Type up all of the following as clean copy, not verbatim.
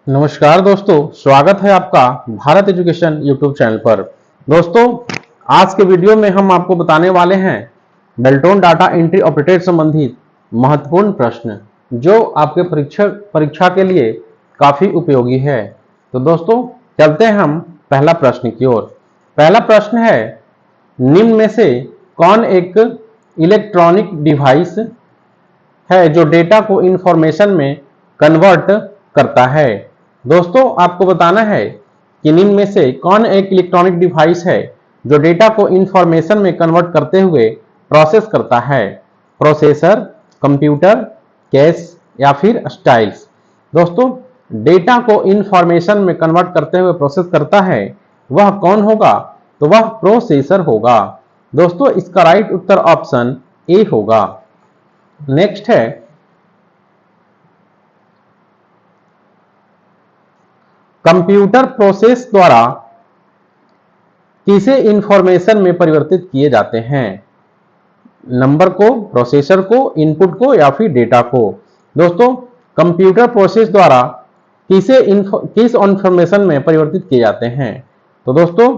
नमस्कार दोस्तों, स्वागत है आपका भारत एजुकेशन यूट्यूब चैनल पर। दोस्तों, आज के वीडियो में हम आपको बताने वाले हैं बेल्टोन डाटा एंट्री ऑपरेटर संबंधित महत्वपूर्ण प्रश्न जो आपके परीक्षा के लिए काफी उपयोगी है। तो दोस्तों, चलते हैं हम पहला प्रश्न की ओर। पहला प्रश्न है, निम्न में से कौन एक इलेक्ट्रॉनिक डिवाइस है जो डेटा को इंफॉर्मेशन में कन्वर्ट करता है। दोस्तों, आपको बताना है कि निम्न में से कौन एक इलेक्ट्रॉनिक डिवाइस है जो डेटा को इंफॉर्मेशन में कन्वर्ट करते हुए प्रोसेस करता है। प्रोसेसर, कंप्यूटर, कैश या फिर स्टाइल्स। दोस्तों, डेटा को इंफॉर्मेशन में कन्वर्ट करते हुए प्रोसेस करता है वह कौन होगा? तो वह प्रोसेसर होगा। दोस्तों, इसका राइट उत्तर ऑप्शन ए होगा। नेक्स्ट है, कंप्यूटर प्रोसेस द्वारा किसे इंफॉर्मेशन में परिवर्तित किए जाते हैं? नंबर को, प्रोसेसर को, इनपुट को या फिर डेटा को। दोस्तों, कंप्यूटर प्रोसेस द्वारा किस इंफॉर्मेशन में परिवर्तित किए जाते हैं? तो दोस्तों,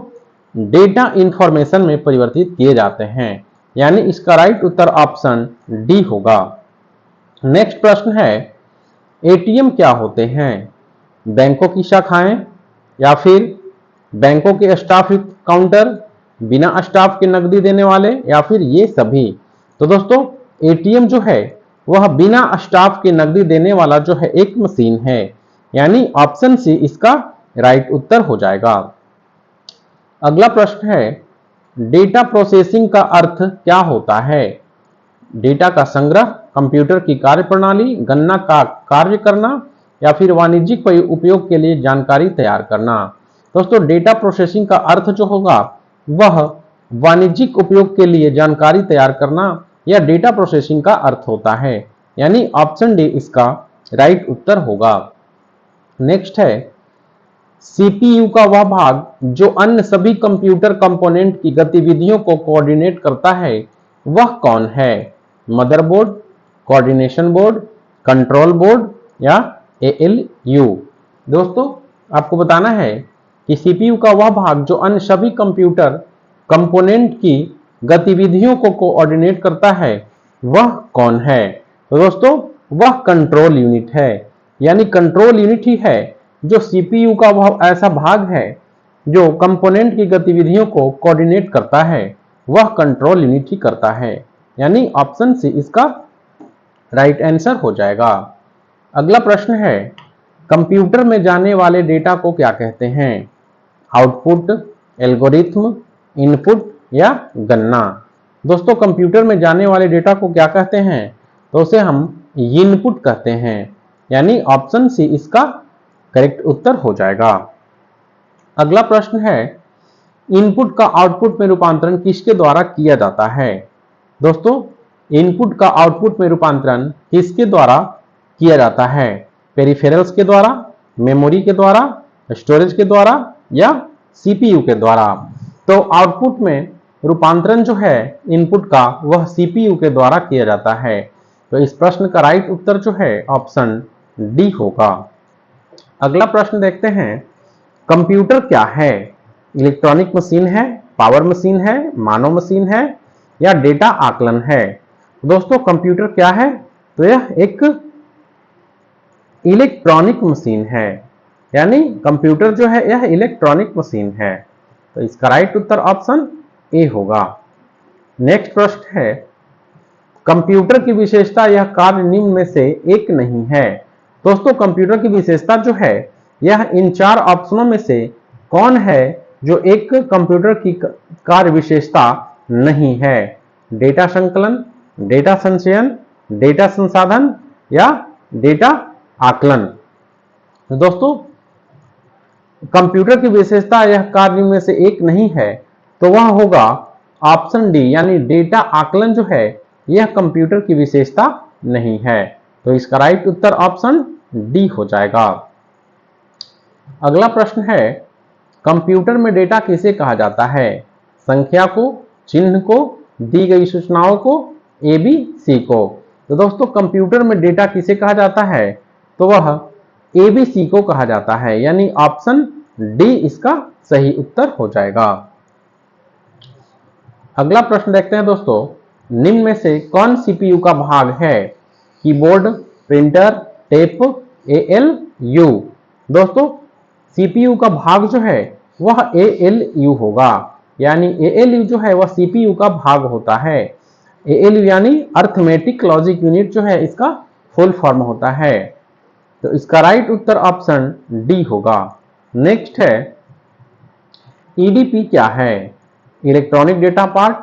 डेटा इंफॉर्मेशन में परिवर्तित किए जाते हैं, यानी इसका राइट उत्तर ऑप्शन डी होगा। नेक्स्ट प्रश्न है, एटीएम क्या होते हैं? बैंकों की शाखाएं या फिर बैंकों के स्टाफ युक्त काउंटर, बिना स्टाफ के नकदी देने वाले या फिर ये सभी। तो दोस्तों, एटीएम जो है वह बिना स्टाफ के नकदी देने वाला जो है एक मशीन है, यानी ऑप्शन सी इसका राइट उत्तर हो जाएगा। अगला प्रश्न है, डेटा प्रोसेसिंग का अर्थ क्या होता है? डेटा का संग्रह, कंप्यूटर की कार्यप्रणाली, गणना का कार्य करना या फिर वाणिज्यिक उपयोग के लिए जानकारी तैयार करना। दोस्तों, डेटा प्रोसेसिंग का अर्थ जो होगा वह वाणिज्यिक उपयोग के लिए जानकारी तैयार करना या डेटा प्रोसेसिंग का अर्थ होता है, यानी ऑप्शन डी इसका राइट उत्तर होगा। नेक्स्ट है, सीपीयू का वह भाग जो अन्य सभी कंप्यूटर कंपोनेंट की गतिविधियों को कोऑर्डिनेट करता है वह कौन है? Motherboard, coordination board, control board या एएलयू। दोस्तों, आपको बताना है कि सीपीयू का वह भाग जो अन्य सभी कंप्यूटर कंपोनेंट की गतिविधियों को कोऑर्डिनेट करता है वह कौन है? तो दोस्तों, वह कंट्रोल यूनिट है, यानी कंट्रोल यूनिट ही है जो सीपीयू का वह ऐसा भाग है जो कंपोनेंट की गतिविधियों को कोऑर्डिनेट करता है, वह कंट्रोल यूनिट ही करता है, यानी ऑप्शन सी इसका राइट आंसर हो जाएगा। अगला प्रश्न है, कंप्यूटर में जाने वाले डेटा को क्या कहते हैं? आउटपुट, एल्गोरिथम, इनपुट या गणना। दोस्तों, कंप्यूटर में जाने वाले डेटा को क्या कहते हैं? तो उसे हम इनपुट कहते हैं, यानी ऑप्शन सी इसका करेक्ट उत्तर हो जाएगा। अगला प्रश्न है, इनपुट का आउटपुट में रूपांतरण किसके द्वारा किया जाता है? दोस्तों, इनपुट का आउटपुट में रूपांतरण किसके द्वारा किया जाता है? पेरिफेरल्स के द्वारा, मेमोरी के द्वारा, स्टोरेज के द्वारा या सीपीयू के द्वारा। तो आउटपुट में रूपांतरण जो है इनपुट का वह सीपीयू के द्वारा किया जाता है। तो इस प्रश्न का राइट उत्तर जो है ऑप्शन डी होगा। अगला प्रश्न देखते हैं, कंप्यूटर क्या है? इलेक्ट्रॉनिक मशीन है, पावर मशीन है, मानव मशीन है या डेटा आकलन है? दोस्तों, कंप्यूटर क्या है? तो यह एक इलेक्ट्रॉनिक मशीन है, यानी कंप्यूटर जो है यह इलेक्ट्रॉनिक मशीन है। तो इसका राइट उत्तर ऑप्शन ए होगा। नेक्स्ट प्रश्न है, कंप्यूटर की विशेषता यह कार्य निम्न में से एक नहीं है। दोस्तों, कंप्यूटर की विशेषता जो है यह इन चार ऑप्शनों में से कौन है जो एक कंप्यूटर की कार्य विशेषता नहीं है? डेटा संकलन, डेटा संचयन, डेटा संसाधन या डेटा आकलन। दोस्तों, कंप्यूटर की विशेषता यह कार्य में से एक नहीं है, तो वह होगा ऑप्शन डी, यानी डेटा आकलन जो है यह कंप्यूटर की विशेषता नहीं है। तो इसका राइट उत्तर ऑप्शन डी हो जाएगा। अगला प्रश्न है, कंप्यूटर में डेटा किसे कहा जाता है? संख्या को, चिन्ह को, दी गई सूचनाओं को, ए बी सी को। तो दोस्तों, कंप्यूटर में डेटा किसे कहा जाता है? तो वह ABC को कहा जाता है, यानी ऑप्शन डी इसका सही उत्तर हो जाएगा। अगला प्रश्न देखते हैं दोस्तों, निम्न में से कौन सीपीयू का भाग है? Keyboard, printer, tape, ALU। दोस्तों सीपीयू का भाग जो है वह ALU होगा, यानी ALU जो है वह सीपीयू का भाग होता है। ALU यानी अर्थमेटिक लॉजिक यूनिट जो है इसका फुल फॉर्म होता है। तो इसका राइट उत्तर ऑप्शन डी होगा। नेक्स्ट है, EDP क्या है? Electronic data part,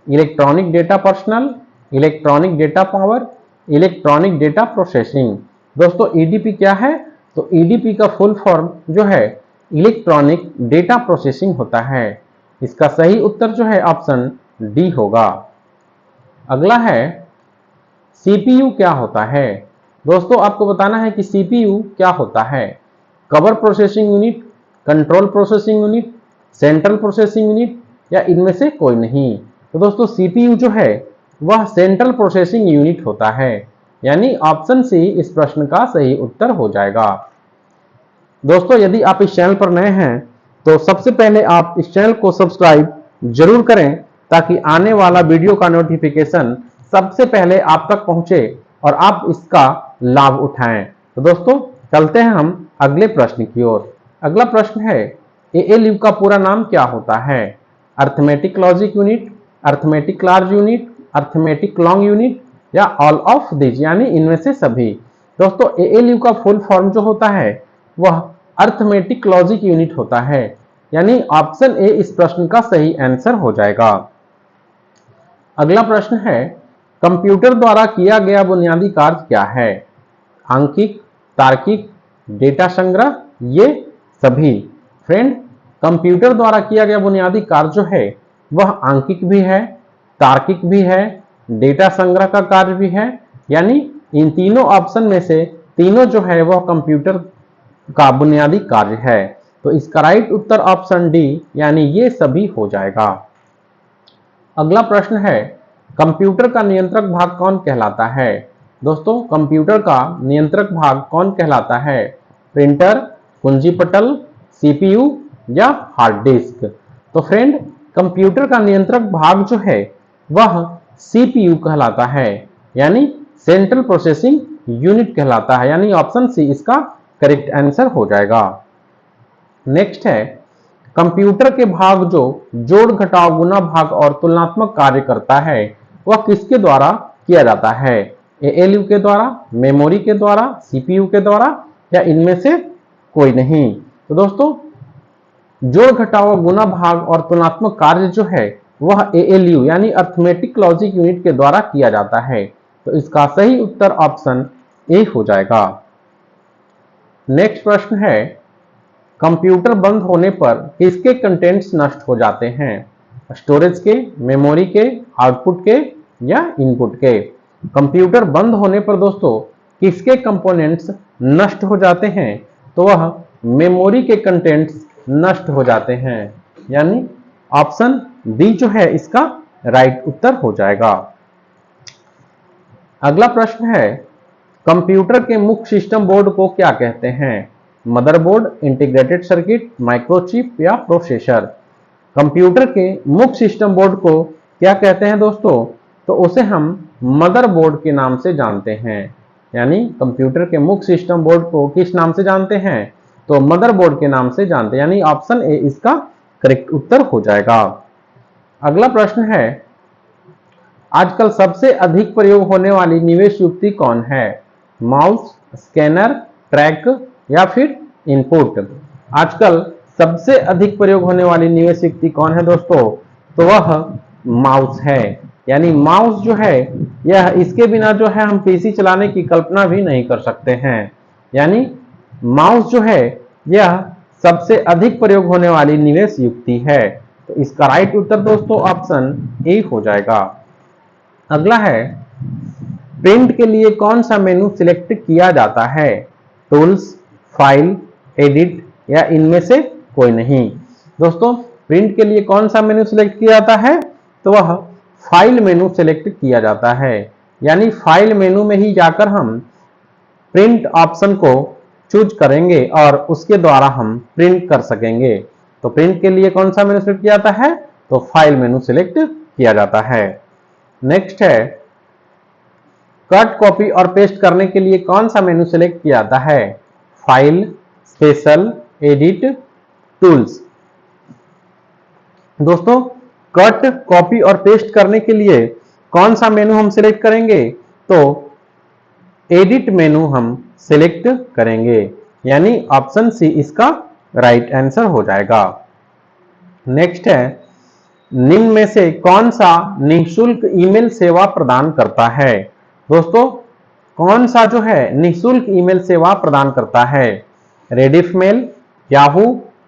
electronic data personal, electronic data power, electronic data processing. दोस्तों EDP क्या है? तो EDP का फुल फॉर्म जो है इलेक्ट्रॉनिक डेटा प्रोसेसिंग होता है। इसका सही उत्तर जो है ऑप्शन डी होगा। अगला है, CPU क्या होता है? दोस्तों आपको बताना है कि CPU क्या होता है। Cover processing unit, control processing unit, central processing unit, या इनमें से कोई नहीं। तो दोस्तों CPU जो है वह सेंट्रल प्रोसेसिंग यूनिट होता है, यानी ऑप्शन सी इस प्रश्न का सही उत्तर हो जाएगा। दोस्तों यदि आप इस चैनल पर नए हैं तो सबसे पहले आप इस चैनल को सब्सक्राइब जरूर करें, ताकि आने वाला वीडियो का नोटिफिकेशन सबसे पहले आप तक पहुंचे और आप इसका लाभ उठाएं। तो दोस्तों चलते हैं हम अगले प्रश्न की ओर। अगला प्रश्न है, ALU का पूरा नाम क्या होता है? Arithmetic logic unit, arithmetic large unit, arithmetic long unit, या ऑल ऑफ दिस, यानी इनमें से सभी। दोस्तों ALU का फुल फॉर्म जो होता है वह अर्थमेटिक लॉजिक यूनिट होता है, यानी ऑप्शन ए इस प्रश्न का सही आंसर हो जाएगा। अगला प्रश्न है, कंप्यूटर द्वारा किया गया बुनियादी कार्य क्या है? आंकिक, तार्किक, डेटा संग्रह, ये सभी। फ्रेंड कंप्यूटर द्वारा किया गया बुनियादी कार्य जो है वह आंकिक भी है, तार्किक भी है, डेटा संग्रह का कार्य भी है, यानी इन तीनों ऑप्शन में से तीनों जो है वह कंप्यूटर का बुनियादी कार्य है। तो इसका राइट उत्तर ऑप्शन डी, यानी ये सभी हो जाएगा। अगला प्रश्न है, कंप्यूटर का नियंत्रक भाग कौन कहलाता है? दोस्तों कंप्यूटर का नियंत्रक भाग कौन कहलाता है? प्रिंटर, कुंजी पटल, CPU, या हार्ड डिस्क। तो फ्रेंड कंप्यूटर का नियंत्रक भाग जो है वह CPU कहलाता है, यानी सेंट्रल प्रोसेसिंग यूनिट कहलाता है, यानी ऑप्शन सी इसका करेक्ट आंसर हो जाएगा। नेक्स्ट है, कंप्यूटर के भाग जो जोड़ घटाव गुणा भाग और तुलनात्मक कार्य करता है वह किसके द्वारा किया जाता है? ALU के द्वारा, मेमोरी के द्वारा, CPU के द्वारा, या इनमें से कोई नहीं। तो दोस्तों जोड़ घटाव गुणा भाग और तुलनात्मक कार्य जो है वह ALU यानी अर्थमेटिक लॉजिक यूनिट के द्वारा किया जाता है। तो इसका सही उत्तर ऑप्शन ए हो जाएगा। नेक्स्ट प्रश्न है, कंप्यूटर बंद होने पर किसके कंटेंट्स नष्ट हो जाते हैं? स्टोरेज के, मेमोरी के, आउटपुट के, या इनपुट के। कंप्यूटर बंद होने पर दोस्तों किसके कंपोनेंट्स नष्ट हो जाते हैं? तो वह मेमोरी के कंटेंट्स नष्ट हो जाते हैं, यानी ऑप्शन डी जो है इसका राइट उत्तर हो जाएगा। अगला प्रश्न है, कंप्यूटर के मुख्य सिस्टम बोर्ड को क्या कहते हैं? मदरबोर्ड, इंटीग्रेटेड सर्किट, माइक्रोचिप, या प्रोसेसर। कंप्यूटर के मुख्य सिस्टम बोर्ड को क्या कहते हैं दोस्तों? तो उसे हम मदरबोर्ड के नाम से जानते हैं, यानी कंप्यूटर के मुख्य सिस्टम बोर्ड को किस नाम से जानते हैं? तो मदरबोर्ड के नाम से जानते हैं, यानी ऑप्शन ए इसका करेक्ट उत्तर हो जाएगा। अगला प्रश्न है, आजकल सबसे अधिक प्रयोग होने वाली निवेश युक्ति कौन है? माउस, स्कैनर, ट्रैक, या फिर इनपुट। आजकल सबसे अधिक प्रयोग होने वाली निवेश युक्ति कौन है दोस्तों? तो वह माउस है, यानी माउस जो है यह इसके बिना जो है हम PC चलाने की कल्पना भी नहीं कर सकते हैं, यानी माउस जो है यह सबसे अधिक प्रयोग होने वाली निवेश युक्ति है। तो इसका राइट उत्तर दोस्तों ऑप्शन ए हो जाएगा। अगला है, प्रिंट के लिए कौन सा मेनू सिलेक्ट किया जाता है? टूल्स, फाइल, एडिट, या इनमें से कोई नहीं। दोस्तों प्रिंट के लिए कौन सा मेनू सिलेक्ट किया जाता है? तो वह फाइल मेनू सिलेक्ट किया जाता है, यानी फाइल मेनू में ही जाकर हम प्रिंट ऑप्शन को चूज करेंगे और उसके द्वारा हम प्रिंट कर सकेंगे। तो प्रिंट के लिए कौन सा मेनू सिलेक्ट किया जाता है? तो फाइल मेनू सिलेक्ट किया जाता है। नेक्स्ट है कट, कॉपी और पेस्ट करने के लिए कौन सा मेनू सिलेक्ट किया जाता है? File, special, edit, tools. दोस्तों कट, कॉपी और पेस्ट करने के लिए कौन सा मेनू हम सिलेक्ट करेंगे? तो एडिट मेनू हम सिलेक्ट करेंगे, यानी ऑप्शन सी इसका राइट आंसर हो जाएगा। नेक्स्ट है निम्न में से कौन सा निःशुल्क ईमेल सेवा प्रदान करता है? दोस्तों कौन सा जो है निःशुल्क ईमेल सेवा प्रदान करता है? रेडिफमेल, याहू,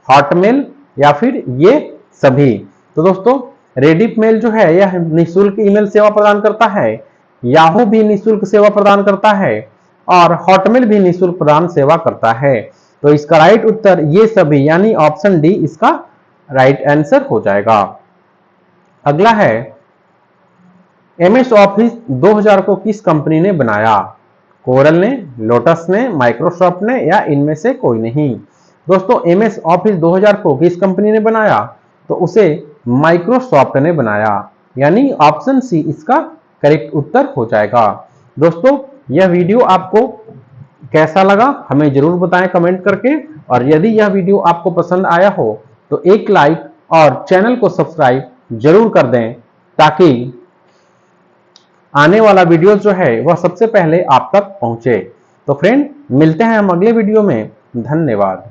हॉटमेल या फिर ये सभी? तो दोस्तों रेडिफमेल जो है यह निःशुल्क ईमेल सेवा प्रदान करता है, याहू भी निःशुल्क सेवा प्रदान करता है और हॉटमेल भी निःशुल्क प्रदान सेवा करता है। तो इसका राइट उत्तर ये सभी यानी ऑप्शन डी इसका राइट आंसर हो जाएगा। अगला है एमएस ऑफिस 2000 को किस कंपनी ने बनाया? कोरल ने, लोटस ने, माइक्रोसॉफ्ट ने या इनमें से कोई नहीं? दोस्तों एमएस ऑफिस 2000 को किस कंपनी ने बनाया? तो उसे माइक्रोसॉफ्ट ने बनाया, यानी ऑप्शन सी इसका करेक्ट उत्तर हो जाएगा। दोस्तों यह वीडियो आपको कैसा लगा हमें जरूर बताएं कमेंट करके, और यदि यह वीडियो आपको पसंद आया हो तो एक लाइक और चैनल को सब्सक्राइब जरूर कर दें, ताकि आने वाला वीडियो जो है वह सबसे पहले आप तक पहुंचे। तो फ्रेंड मिलते हैं हम अगले वीडियो में। धन्यवाद।